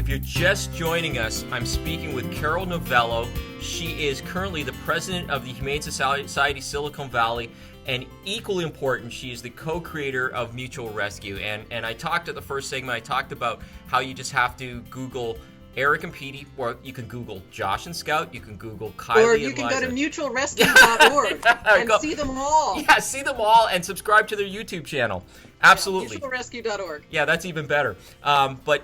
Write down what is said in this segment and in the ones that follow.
If you're just joining us, I'm speaking with Carol Novello. She is currently the president of the Humane Society Silicon Valley, and equally important, she is the co-creator of Mutual Rescue. And I talked at the first segment, I talked about how you just have to Google Eric and Petey, or you can Google Josh and Scout, you can Google Kylie and Liza. Or you can go to mutualrescue.org and see them all. Yeah, see them all and subscribe to their YouTube channel. Absolutely. Yeah, mutualrescue.org. Yeah, that's even better. But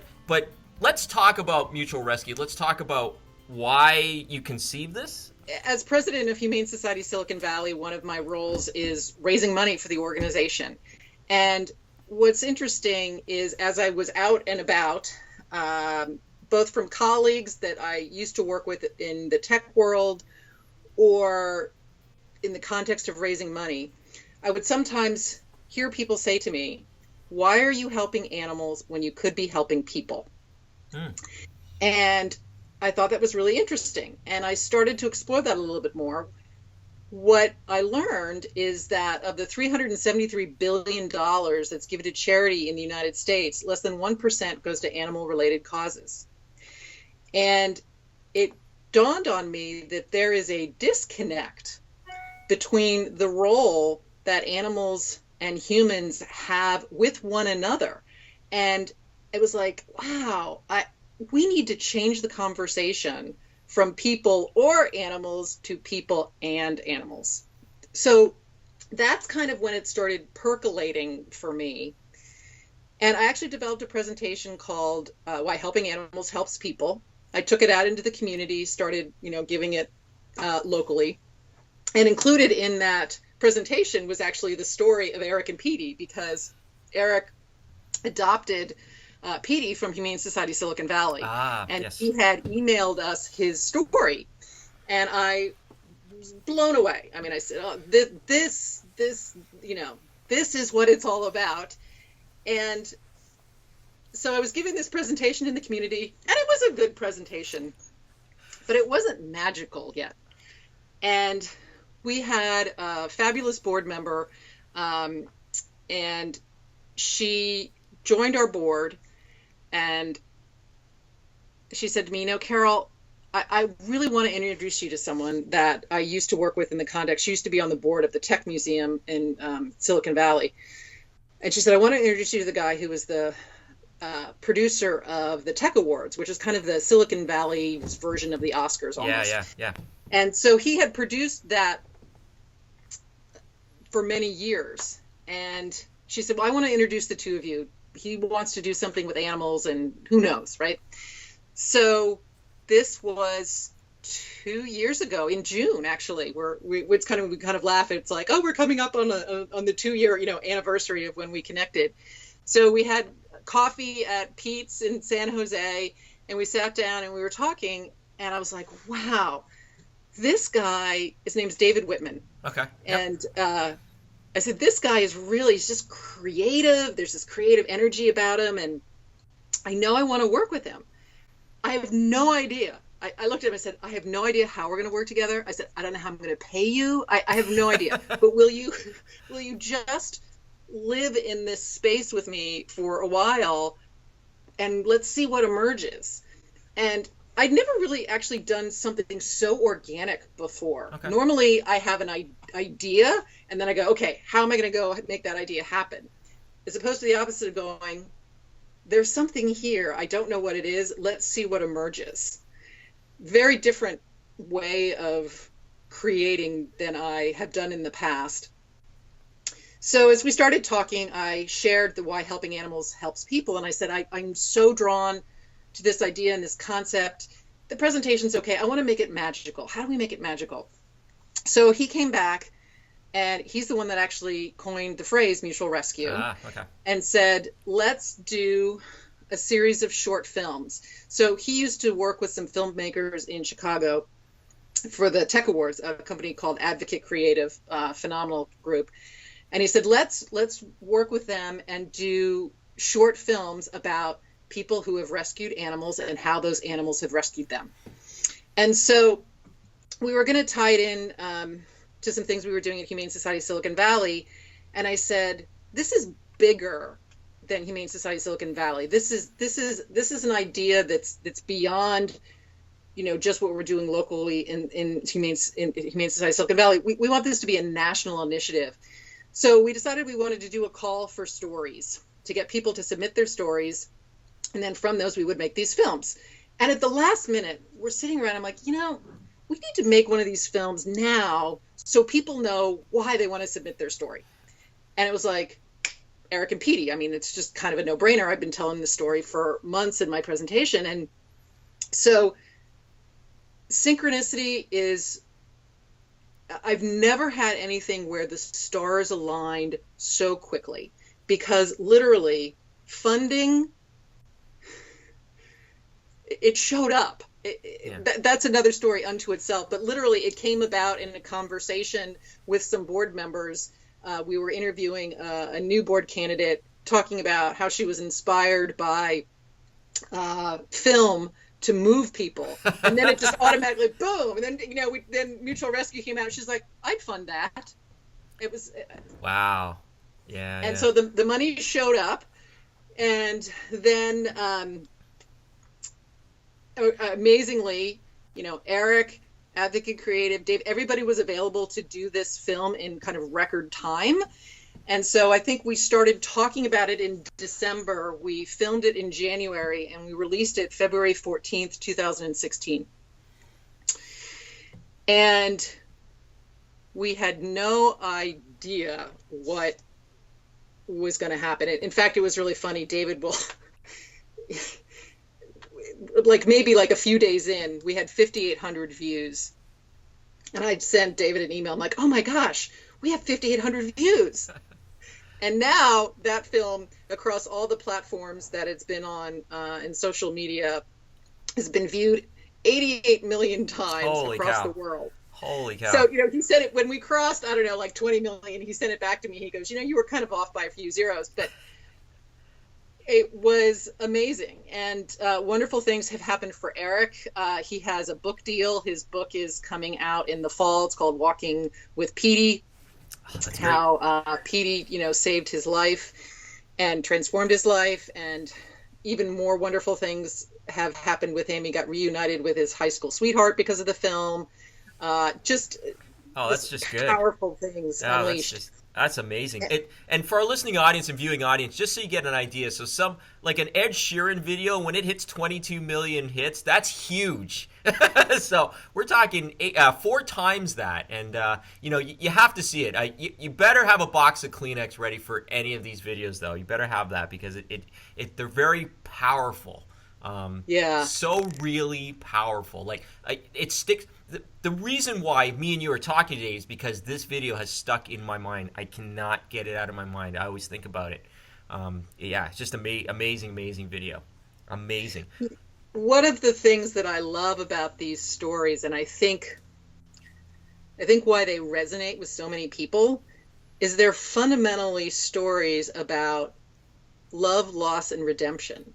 let's talk about Mutual Rescue. Let's talk about why you conceived this. As president of Humane Society Silicon Valley, one of my roles is raising money for the organization. And what's interesting is, as I was out and about, both from colleagues that I used to work with in the tech world or in the context of raising money, I would sometimes hear people say to me, "Why are you helping animals when you could be helping people?" And I thought that was really interesting. And I started to explore that a little bit more. What I learned is that of the $373 billion that's given to charity in the United States, less than 1% goes to animal-related causes. And it dawned on me that there is a disconnect between the role that animals and humans have with one another. And it was like, wow, we need to change the conversation from people or animals to people and animals. So that's kind of when it started percolating for me. And I actually developed a presentation called Why Helping Animals Helps People. I took it out into the community, started, giving it locally. And included in that presentation was actually the story of Eric and Petey, because Eric adopted Petey from Humane Society Silicon Valley. And yes. He had emailed us his story. And I was blown away. I mean, I said, oh, this is what it's all about. And so I was giving this presentation in the community, and it was a good presentation, but it wasn't magical yet. And we had a fabulous board member, and she joined our board, and she said to me, Carol, I really want to introduce you to someone that I used to work with in the context. She used to be on the board of the Tech Museum in Silicon Valley. And she said, I want to introduce you to the guy who was the producer of the Tech Awards, which is kind of the Silicon Valley's version of the Oscars almost. Yeah. And so he had produced that for many years. And she said, well, I want to introduce the two of you. He wants to do something with animals, and who knows, right? So this was 2 years ago in June, actually, where we kind of laugh. It's like, oh, we're coming up on the 2-year anniversary of when we connected. So we had coffee at Pete's in San Jose, and we sat down and we were talking, and I was like, wow, this guy, his name's David Whitman. Okay. Yep. And I said, this guy is really, he's just creative. There's this creative energy about him, and I know I want to work with him. I have no idea. I looked at him and said, I have no idea how we're going to work together. I said, I don't know how I'm going to pay you. I have no idea. But will you just live in this space with me for a while, and let's see what emerges. And I'd never really actually done something so organic before. Okay. Normally I have an idea, and then I go, okay, how am I going to go make that idea happen? As opposed to the opposite of going, there's something here. I don't know what it is. Let's see what emerges. Very different way of creating than I have done in the past. So as we started talking, I shared the Why Helping Animals Helps People, and I said, I'm so drawn to this idea and this concept. The presentation's okay. I want to make it magical. How do we make it magical? So he came back, and he's the one that actually coined the phrase Mutual Rescue. Okay. And said, let's do a series of short films. So he used to work with some filmmakers in Chicago for the Tech Awards, a company called Advocate Creative, phenomenal group. And he said, let's work with them and do short films about people who have rescued animals and how those animals have rescued them. And so we were going to tie it in to some things we were doing at Humane Society Silicon Valley. And I said, this is bigger than Humane Society Silicon Valley. This is an idea that's beyond, just what we're doing locally in Humane Society Silicon Valley. We want this to be a national initiative. So we decided we wanted to do a call for stories to get people to submit their stories, and then from those we would make these films. And at the last minute, we're sitting around, I'm like, we need to make one of these films now so people know why they want to submit their story. And it was like, Eric and Petey. I mean, it's just kind of a no-brainer. I've been telling the story for months in my presentation. And so synchronicity is, I've never had anything where the stars aligned so quickly, because literally funding, it showed up. That's another story unto itself, but literally it came about in a conversation with some board members. We were interviewing a new board candidate, talking about how she was inspired by film to move people, and then it just automatically boom, and then then Mutual Rescue came out. She's like, I'd fund that. It was wow, yeah. And so the money showed up, and then amazingly, Eric, Advocate Creative, Dave, everybody was available to do this film in kind of record time. And so I think we started talking about it in December. We filmed it in January, and we released it February 14th, 2016. And we had no idea what was going to happen. In fact, it was really funny. David will, maybe a few days in, we had 5,800 views. And I'd sent David an email. I'm like, oh my gosh, we have 5,800 views. And now that film, across all the platforms that it's been on in social media, has been viewed 88 million times across the world. Holy cow. So, he said it when we crossed, 20 million, he sent it back to me. He goes, you were kind of off by a few zeros, but it was amazing. And wonderful things have happened for Eric. He has a book deal. His book is coming out in the fall. It's called Walking with Petey. How Petey, saved his life and transformed his life, and even more wonderful things have happened with him. He got reunited with his high school sweetheart because of the film. That's just good. Powerful things unleashed. That's amazing. And for our listening audience and viewing audience, just so you get an idea, so an Ed Sheeran video, when it hits 22 million hits, that's huge. So we're talking 4 times that. And, you have to see it. You better have a box of Kleenex ready for any of these videos, though. You better have that, because they're very powerful. So really powerful. It sticks. The reason why me and you are talking today is because this video has stuck in my mind. I cannot get it out of my mind. I always think about it. It's just amazing video. Amazing. One of the things that I love about these stories, and I think why they resonate with so many people, is they're fundamentally stories about love, loss, and redemption.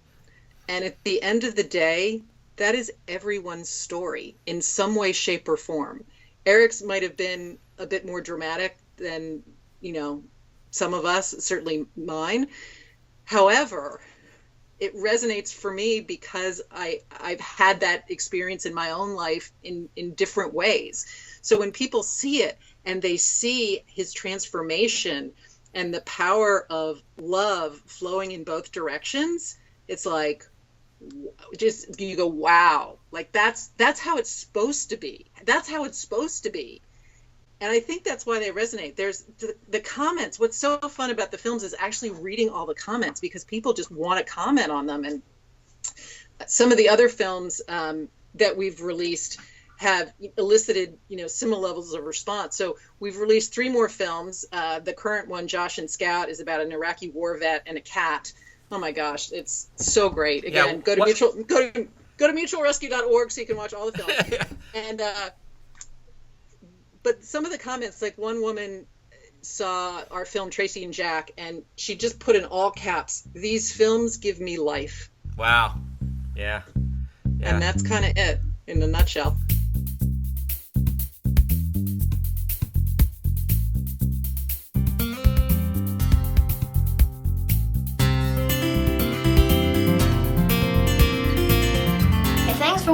And at the end of the day, that is everyone's story in some way, shape, or form. Eric's might have been a bit more dramatic than, some of us, certainly mine. However, it resonates for me because I've had that experience in my own life in different ways. So when people see it and they see his transformation and the power of love flowing in both directions, it's like, you go, wow, that's how it's supposed to be. That's how it's supposed to be. And I think that's why they resonate. There's the comments. What's so fun about the films is actually reading all the comments, because people just want to comment on them. And some of the other films that we've released have elicited, similar levels of response. So we've released 3 more films. The current one, Josh and Scout, is about an Iraqi war vet and a cat. Oh my gosh, it's so great. Again, go to mutualrescue.org so you can watch all the films. And but some of the comments, like one woman saw our film Tracy and Jack, and she just put in all caps, "These films give me life." Wow. Yeah. And that's kind of it in a nutshell.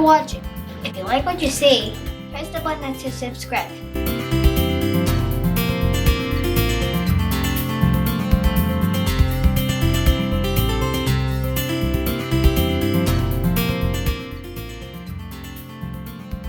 for watching. If you like what you see, press the button to subscribe.